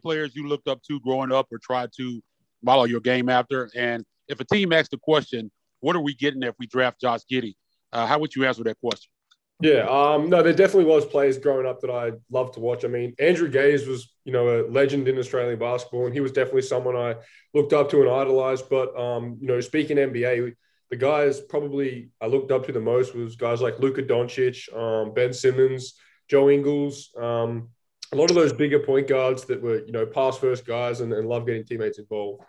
players you looked up to growing up or tried to model your game after? And if a team asks the question, what are we getting if we draft Josh Giddey? How would you answer that question? Yeah, no, there definitely was players growing up that I loved to watch. I mean, Andrew Gaze was, a legend in Australian basketball, and he was definitely someone I looked up to and idolized. But, speaking NBA, the guys probably I looked up to the most was guys like Luka Doncic, Ben Simmons, Joe Ingles, a lot of those bigger point guards that were, pass first guys and love getting teammates involved.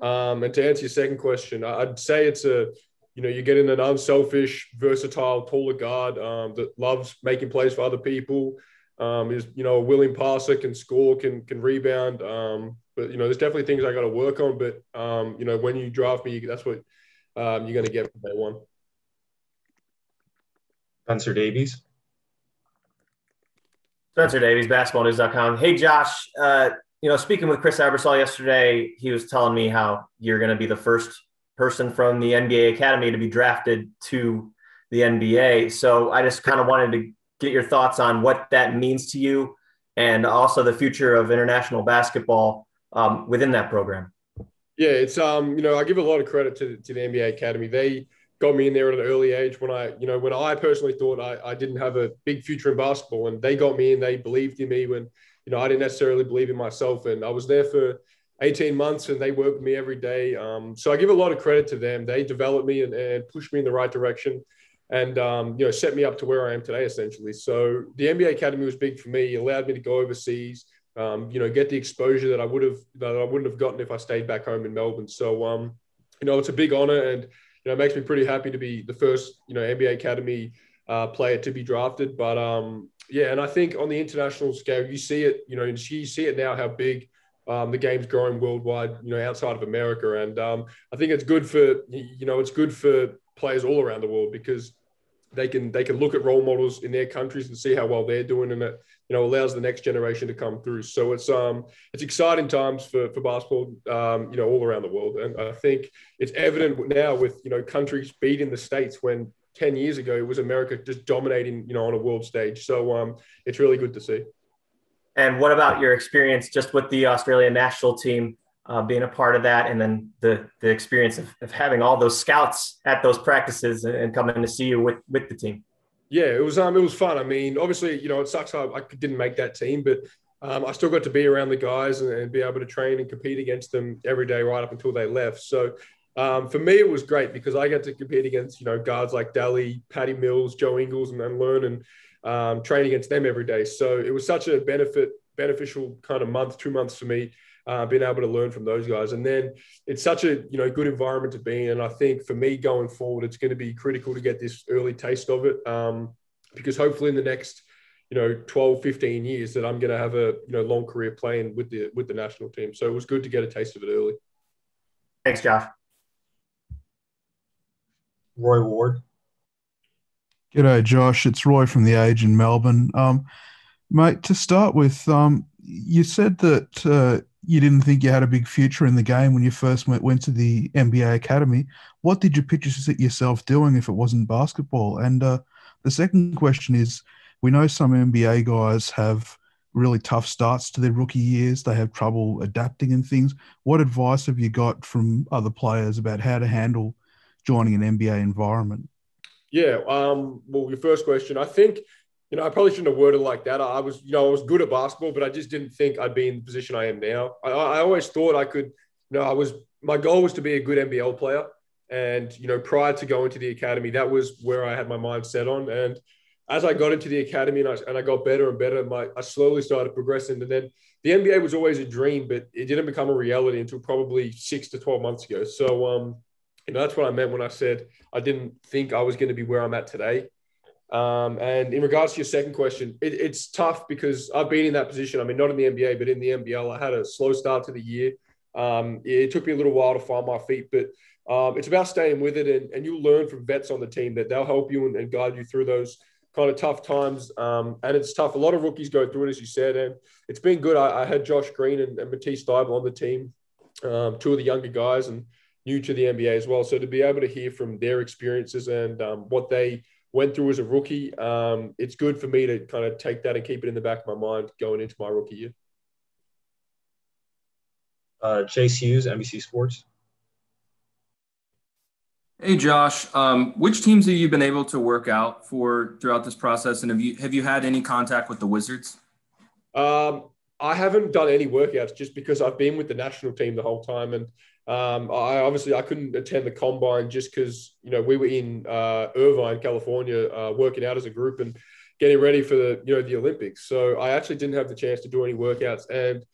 And to answer your second question, I'd say it's you're getting an unselfish, versatile, taller guard that loves making plays for other people. Is a willing passer, can score, can rebound. But there's definitely things I got to work on. But when you draft me, that's what you're going to get from day one. Spencer Davies. Spencer Davies, basketballnews.com. Hey, Josh, speaking with Chris Ebersol yesterday, he was telling me how you're going to be the first person from the NBA Academy to be drafted to the NBA. So I just kind of wanted to get your thoughts on what that means to you and also the future of international basketball within that program. Yeah, it's, I give a lot of credit to the NBA Academy. They got me in there at an early age when I personally thought I didn't have a big future in basketball, and they got me in. They believed in me when, I didn't necessarily believe in myself. And I was there for 18 months and they worked with me every day. So I give a lot of credit to them. They developed me and pushed me in the right direction and, set me up to where I am today, essentially. So the NBA Academy was big for me. It allowed me to go overseas, get the exposure that I wouldn't have gotten if I stayed back home in Melbourne. So, it's a big honor, and, it makes me pretty happy to be the first, NBA Academy player to be drafted. But, and I think on the international scale, you see it, you see it now how big the game's growing worldwide, outside of America. And I think it's good for players all around the world because they can look at role models in their countries and see how well they're doing, and it allows the next generation to come through. So it's exciting times for basketball, all around the world. And I think it's evident now with countries beating the States when 10 years ago it was America just dominating on a world stage. So it's really good to see. And what about your experience just with the Australian national team, being a part of that, and then the experience of having all those scouts at those practices and coming to see you with the team? Yeah, it was fun. I mean, obviously, it sucks I didn't make that team, but I still got to be around the guys and be able to train and compete against them every day right up until they left. So for me, it was great because I got to compete against, guards like Daly, Patty Mills, Joe Ingles, and learn and train against them every day. So it was such a beneficial kind of 2 months for me, being able to learn from those guys. And then it's such a, good environment to be in. And I think for me going forward, it's going to be critical to get this early taste of it, because hopefully in the next, 12, 15 years that I'm going to have a, long career playing with the national team. So it was good to get a taste of it early. Thanks, Josh. Roy Ward. G'day, Josh. It's Roy from The Age in Melbourne. Mate, to start with, you said that you didn't think you had a big future in the game when you first went to the NBA Academy. What did you picture yourself doing if it wasn't basketball? And the second question is, we know some NBA guys have really tough starts to their rookie years. They have trouble adapting and things. What advice have you got from other players about how to handle joining an NBA environment? Yeah. Well, your first question, I think, I probably shouldn't have worded it like that. I was good at basketball, but I just didn't think I'd be in the position I am now. I always thought I could, my goal was to be a good NBL player. And, prior to going to the academy, that was where I had my mind set on. And as I got into the academy and I got better and better, I slowly started progressing. And then the NBA was always a dream, but it didn't become a reality until probably 6 to 12 months ago. So, that's what I meant when I said I didn't think I was going to be where I'm at today. And in regards to your second question, it's tough because I've been in that position. I mean, not in the NBA, but in the NBL. I had a slow start to the year. It took me a little while to find my feet, but it's about staying with it. And you'll learn from vets on the team that they'll help you and guide you through those kind of tough times. And it's tough. A lot of rookies go through it, as you said, and it's been good. I had Josh Green and Matisse Thybulle on the team, two of the younger guys and new to the NBA as well. So to be able to hear from their experiences and what they went through as a rookie, it's good for me to kind of take that and keep it in the back of my mind going into my rookie year. Chase Hughes, NBC Sports. Hey Josh, which teams have you been able to work out for throughout this process, and have you had any contact with the Wizards? I haven't done any workouts just because I've been with the national team the whole time, and I couldn't attend the combine just because we were in Irvine, California, working out as a group and getting ready for the Olympics. So I actually didn't have the chance to do any workouts. And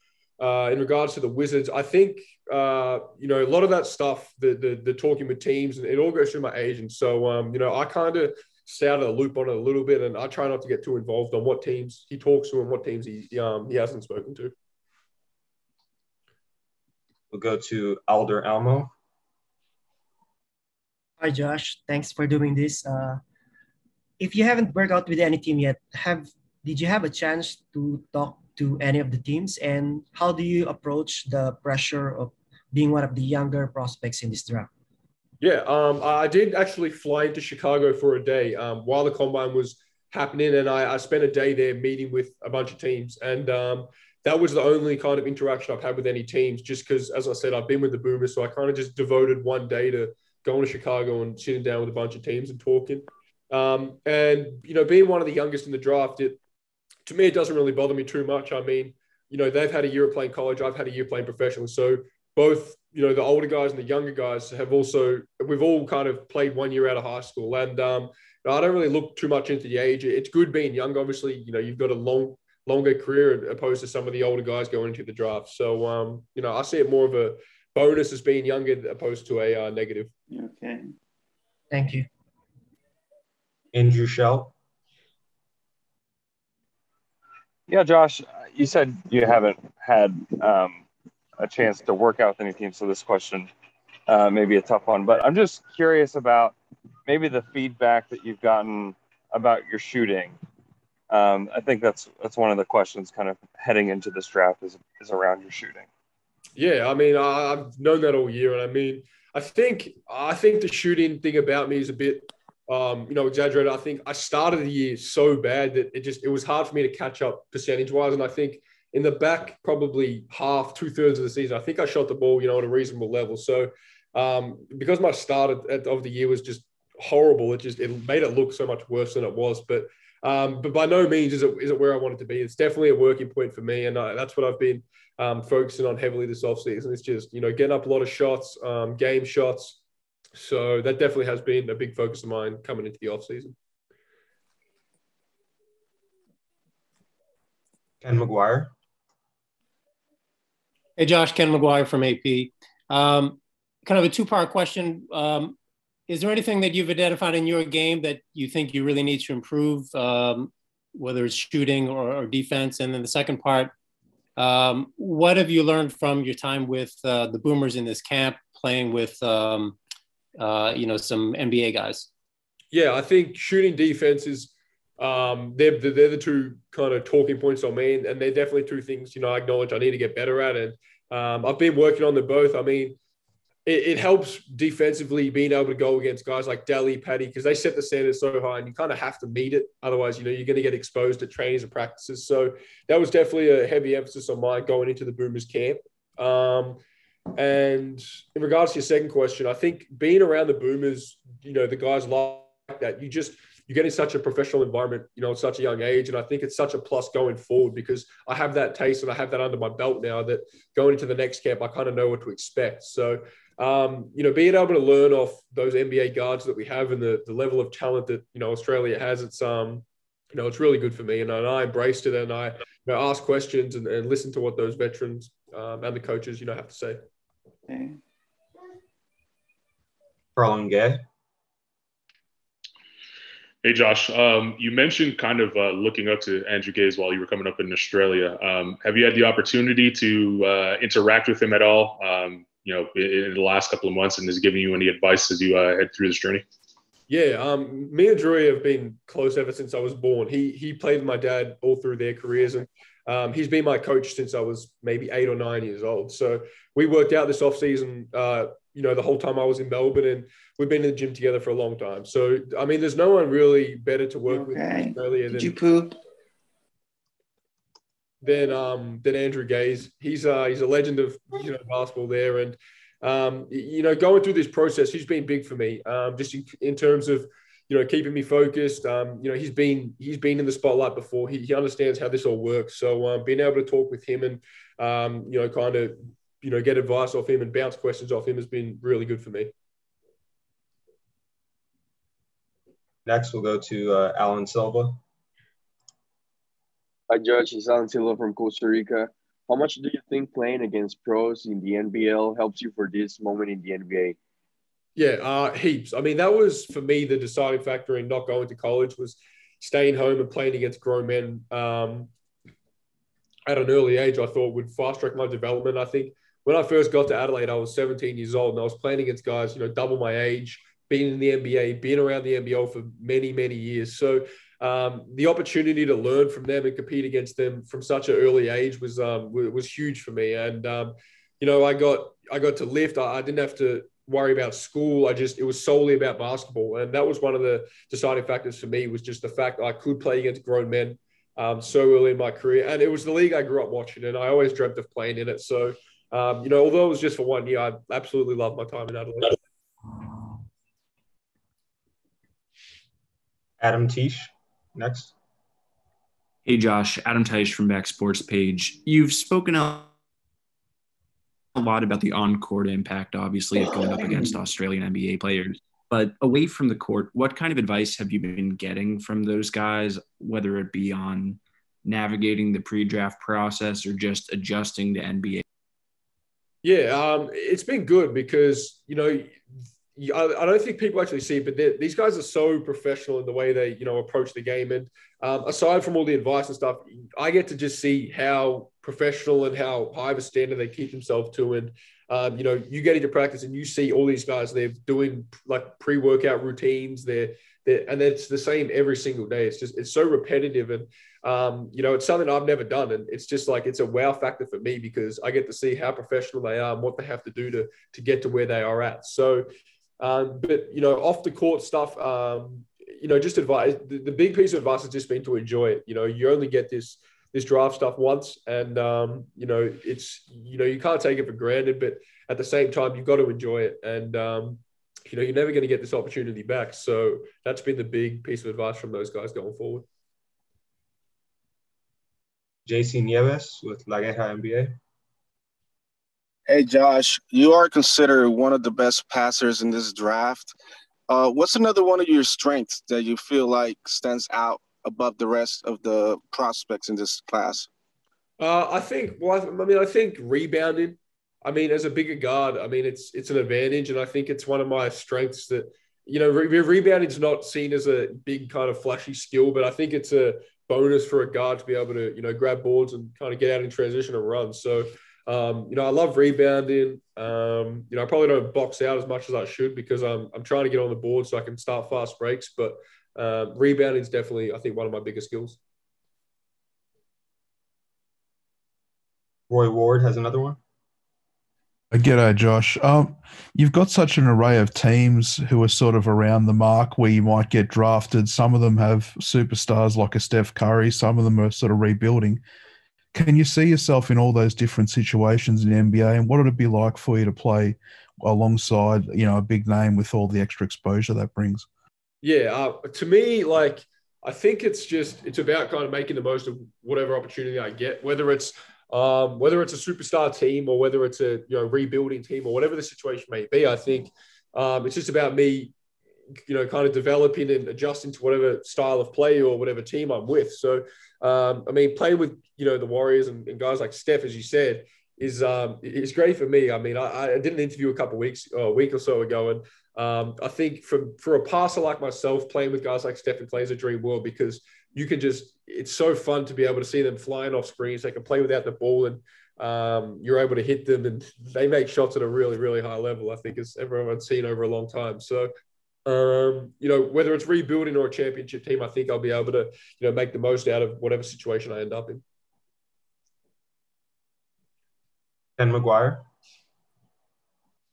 in regards to the Wizards, I think a lot of that stuff, the talking with teams, and it all goes through my agent. So I kind of stay out of the loop on it a little bit, and I try not to get too involved on what teams he talks to and what teams he hasn't spoken to. We'll go to Alder Almo. Hi, Josh. Thanks for doing this. If you haven't worked out with any team yet, did you have a chance to talk to any of the teams? And how do you approach the pressure of being one of the younger prospects in this draft? Yeah, I did actually fly into Chicago for a day while the combine was happening, and I spent a day there meeting with a bunch of teams. And that was the only kind of interaction I've had with any teams, just because, as I said, I've been with the Boomers, so I kind of just devoted one day to going to Chicago and sitting down with a bunch of teams and talking. And being one of the youngest in the draft, to me, it doesn't really bother me too much. I mean, they've had a year of playing college. I've had a year playing professional. So both, the older guys and the younger guys we've all kind of played 1 year out of high school. And I don't really look too much into the age. It's good being young. Obviously, you've got a longer career opposed to some of the older guys going into the draft. So, I see it more of a bonus as being younger opposed to a negative. Okay. Thank you. Andrew Shell. Yeah, Josh, you said you haven't had a chance to work out with any team, so this question may be a tough one. But I'm just curious about maybe the feedback that you've gotten about your shooting. I think that's one of the questions kind of heading into this draft is around your shooting. Yeah, I mean, I've known that all year, and I mean, I think the shooting thing about me is a bit exaggerated. I think I started the year so bad that it was hard for me to catch up percentage wise. And I think in the back, probably half, 2/3 of the season, I think I shot the ball, at a reasonable level. So because my start of the year was just horrible, it made it look so much worse than it was. But by no means is it where I want it to be. It's definitely a working point for me. And that's what I've been focusing on heavily this offseason. It's just, getting up a lot of shots, game shots. So that definitely has been a big focus of mine coming into the offseason. Ken McGuire. Hey, Josh, Ken McGuire from AP. Kind of a two-part question. Is there anything that you've identified in your game that you think you really need to improve, whether it's shooting or defense? And then the second part, what have you learned from your time with the Boomers in this camp, playing with some NBA guys? Yeah, I think shooting, defense is they're the two kind of talking points on me, and they're definitely two things I acknowledge I need to get better at, and I've been working on them both. I mean, it helps defensively being able to go against guys like Daly, Paddy, because they set the standard so high, and you kind of have to meet it. Otherwise, you're going to get exposed at trainings and practices. So that was definitely a heavy emphasis on mine going into the Boomers camp. And in regards to your second question, I think being around the Boomers, the guys like that, you get in such a professional environment, at such a young age. And I think it's such a plus going forward because I have that taste and I have that under my belt now that going into the next camp, I kind of know what to expect. So, being able to learn off those NBA guards that we have and the level of talent that, Australia has, it's really good for me. And I embraced it, and I ask questions and listen to what those veterans and the coaches, have to say. Okay. Carlin Gay. Hey, Josh, you mentioned kind of looking up to Andrew Gaze while you were coming up in Australia. Have you had the opportunity to interact with him at all, in the last couple of months, and has he given you any advice as you head through this journey? Yeah, me and Drew have been close ever since I was born. He played with my dad all through their careers, and he's been my coach since I was maybe 8 or 9 years old. So we worked out this offseason, the whole time I was in Melbourne, and we've been in the gym together for a long time. So, I mean, there's no one really better to work with in Australia than... Did you poop? than Andrew Gaze. He's a legend of basketball there, and going through this process, he's been big for me. Just in terms of keeping me focused. He's been in the spotlight before. He understands how this all works. So being able to talk with him and kind of get advice off him and bounce questions off him has been really good for me. Next, we'll go to Alan Silva. Hi, Judge. It's Alan Silva from Costa Rica. How much do you think playing against pros in the NBL helps you for this moment in the NBA? Yeah, heaps. I mean, that was, for me, the deciding factor in not going to college was staying home and playing against grown men at an early age. I thought would fast-track my development. I think when I first got to Adelaide, I was 17 years old, and I was playing against guys, double my age, being in the NBA, being around the NBL for many, many years. So the opportunity to learn from them and compete against them from such an early age was huge for me. And I got to lift. I didn't have to worry about school. It was solely about basketball, and that was one of the deciding factors for me. Was just the fact that I could play against grown men so early in my career, and it was the league I grew up watching, and I always dreamt of playing in it. So although it was just for 1 year, I absolutely loved my time in Adelaide. Adam Teish, next. Hey, Josh. Adam Teish from Back Sports Page. You've spoken a lot about the on-court impact, obviously, of going up against Australian NBA players. But away from the court, what kind of advice have you been getting from those guys, whether it be on navigating the pre-draft process or just adjusting to NBA? Yeah, it's been good because, I don't think people actually see it, but these guys are so professional in the way they, approach the game. And aside from all the advice and stuff, I get to just see how professional and how high of a standard they keep themselves to. And, you get into practice and you see all these guys, they're doing like pre-workout routines. And it's the same every single day. It's so repetitive. And, it's something I've never done. And it's just like, it's a wow factor for me because I get to see how professional they are and what they have to do to get to where they are at. So, but off the court stuff, just advice. The big piece of advice has just been to enjoy it. You only get this draft stuff once, and it's you can't take it for granted. But at the same time, you've got to enjoy it, and you're never going to get this opportunity back. So that's been the big piece of advice from those guys going forward. JC Nieves with La Guerra NBA. Hey, Josh, you are considered one of the best passers in this draft. What's another one of your strengths that you feel like stands out above the rest of the prospects in this class? I think rebounding. I mean, as a bigger guard, it's an advantage, and I think it's one of my strengths that, rebounding is not seen as a big kind of flashy skill, but I think it's a bonus for a guard to be able to, grab boards and kind of get out in transition and run. So, I love rebounding. I probably don't box out as much as I should because I'm trying to get on the board so I can start fast breaks. But rebounding is definitely, I think, one of my biggest skills. Roy Ward has another one. G'day, Josh. You've got such an array of teams who are sort of around the mark where you might get drafted. Some of them have superstars like a Steph Curry. Some of them are sort of rebuilding. Can you see yourself in all those different situations in the NBA, and what would it be like for you to play alongside, a big name with all the extra exposure that brings? Yeah, to me, I think it's about kind of making the most of whatever opportunity I get, whether it's a superstar team or whether it's a rebuilding team or whatever the situation may be. I think it's just about me, kind of developing and adjusting to whatever style of play or whatever team I'm with. So, playing with the Warriors and guys like Steph, as you said, is great for me. I did an interview a week or so ago, and I think for a passer like myself, playing with guys like Steph and Clay is a dream world because you can it's so fun to be able to see them flying off screens. They can play without the ball and you're able to hit them and they make shots at a really, really high level, I think, as everyone's seen over a long time. So, whether it's rebuilding or a championship team, I think I'll be able to, make the most out of whatever situation I end up in. Ken McGuire.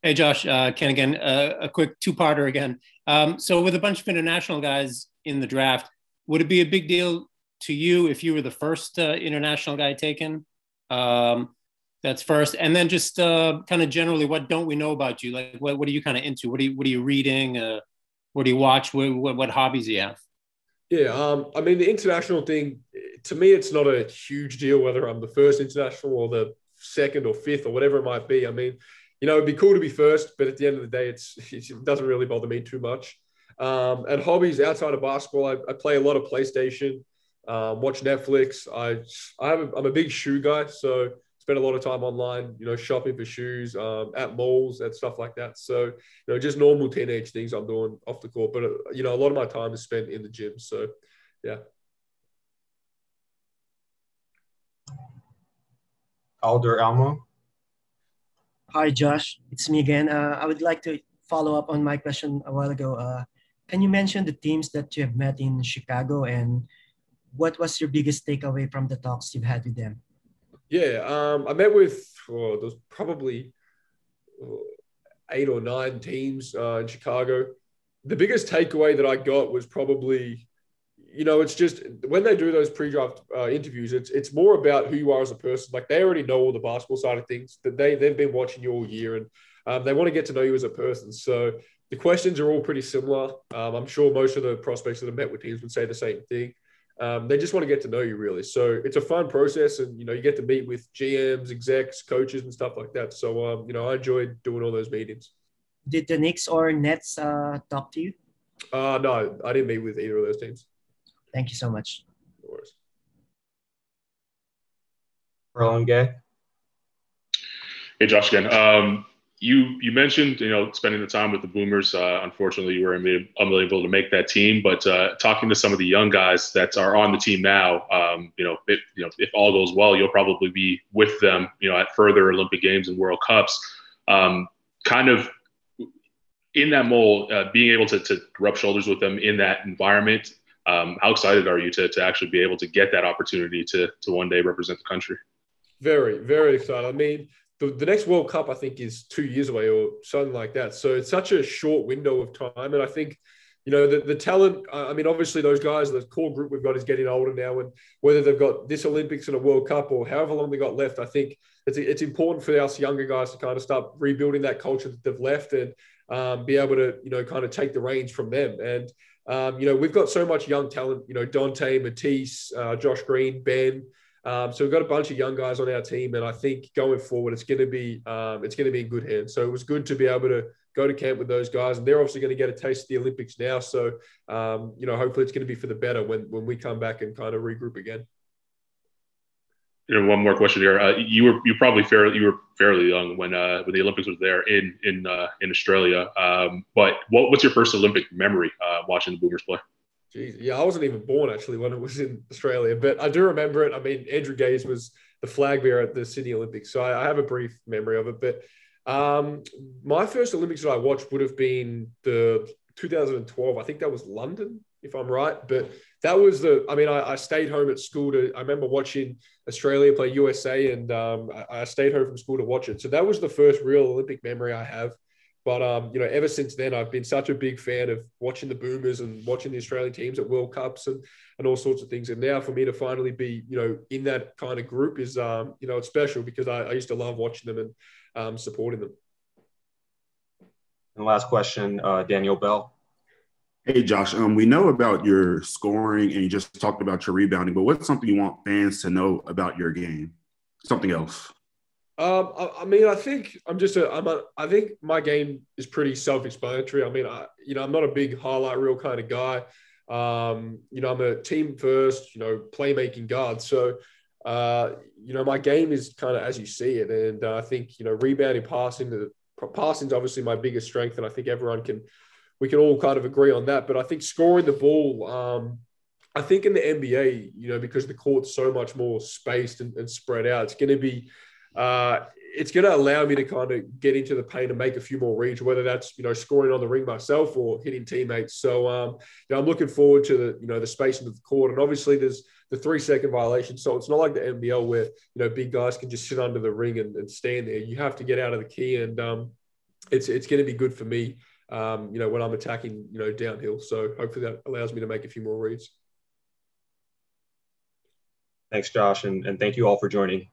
Hey, Josh, Ken again, a quick two-parter again. So with a bunch of international guys in the draft, would it be a big deal to you if you were the first international guy taken? That's first. And then just kind of generally, what don't we know about you? Like, what are you kind of into? What are you reading? What do you watch? What hobbies do you have? Yeah, I mean, the international thing, to me, it's not a huge deal whether I'm the first international or the second or fifth or whatever it might be. I mean, it'd be cool to be first, but at the end of the day, it doesn't really bother me too much. And hobbies outside of basketball, I play a lot of PlayStation, watch Netflix. I'm a big shoe guy, so spend a lot of time online, shopping for shoes, at malls and stuff like that. So, just normal teenage things I'm doing off the court. But, a lot of my time is spent in the gym. So, yeah. Alder Almo. Hi, Josh. It's me again. I would like to follow up on my question a while ago. Can you mention the teams that you have met in Chicago, and what was your biggest takeaway from the talks you've had with them? Yeah, I met with, there's probably 8 or 9 teams in Chicago. The biggest takeaway that I got was probably, it's just when they do those pre-draft interviews, it's more about who you are as a person. Like, they already know all the basketball side of things, that they've been watching you all year, and they want to get to know you as a person. So the questions are all pretty similar. I'm sure most of the prospects that have met with teams would say the same thing. They just want to get to know you, really. So it's a fun process, and you get to meet with GMs, execs, coaches, and stuff like that. So I enjoyed doing all those meetings. Did the Knicks or Nets talk to you? No, I didn't meet with either of those teams. Thank you so much. No worries. Roland Gay. Hey, Josh again. You mentioned, spending the time with the Boomers. Unfortunately, you were unable to make that team. But talking to some of the young guys that are on the team now, if all goes well, you'll probably be with them, at further Olympic Games and World Cups. Kind of in that mold, being able to rub shoulders with them in that environment. How excited are you to actually be able to get that opportunity to one day represent the country? Very, very excited. I mean, the next World Cup, I think, is 2 years away or something like that. So it's such a short window of time. And I think, the talent, I mean, obviously those guys, the core group we've got is getting older now. And whether they've got this Olympics and a World Cup or however long they got left, I think it's important for us younger guys to kind of start rebuilding that culture that they've left and be able to, kind of take the reins from them. And, we've got so much young talent, Dante, Matisse, Josh Green, Ben. So we've got a bunch of young guys on our team, and I think going forward, it's going to be in good hands. So it was good to be able to go to camp with those guys, and they're obviously going to get a taste of the Olympics now. So hopefully it's going to be for the better when we come back and kind of regroup again. One more question here. You were fairly young when the Olympics was there in Australia. But what's your first Olympic memory watching the Boomers play? Jeez, yeah, I wasn't even born actually when it was in Australia, but I do remember it. I mean, Andrew Gaze was the flag bearer at the Sydney Olympics, so I have a brief memory of it. But my first Olympics that I watched would have been the 2012. I think that was London, if I'm right. But that was I stayed home at school I remember watching Australia play USA, and I stayed home from school to watch it. So that was the first real Olympic memory I have. But, ever since then, I've been such a big fan of watching the Boomers and watching the Australian teams at World Cups and all sorts of things. And now for me to finally be, in that kind of group is, it's special because I used to love watching them and supporting them. And last question, Daniel Bell. Hey, Josh, we know about your scoring and you just talked about your rebounding, but what's something you want fans to know about your game? Something else. I mean, I think I think my game is pretty self-explanatory. I mean, I'm not a big highlight reel kind of guy. I'm a team first, playmaking guard. So, my game is kind of as you see it. And I think, rebounding, passing is obviously my biggest strength. And I think we can all kind of agree on that. But I think scoring the ball, I think in the NBA, because the court's so much more spaced and spread out, it's going to be, it's going to allow me to kind of get into the paint and make a few more reads, whether that's, scoring on the ring myself or hitting teammates. So, I'm looking forward to the spacing of the court. And obviously there's the 3-second violation. So it's not like the NBL where, big guys can just sit under the ring and stand there. You have to get out of the key, and it's going to be good for me, when I'm attacking, downhill. So hopefully that allows me to make a few more reads. Thanks, Josh, and thank you all for joining.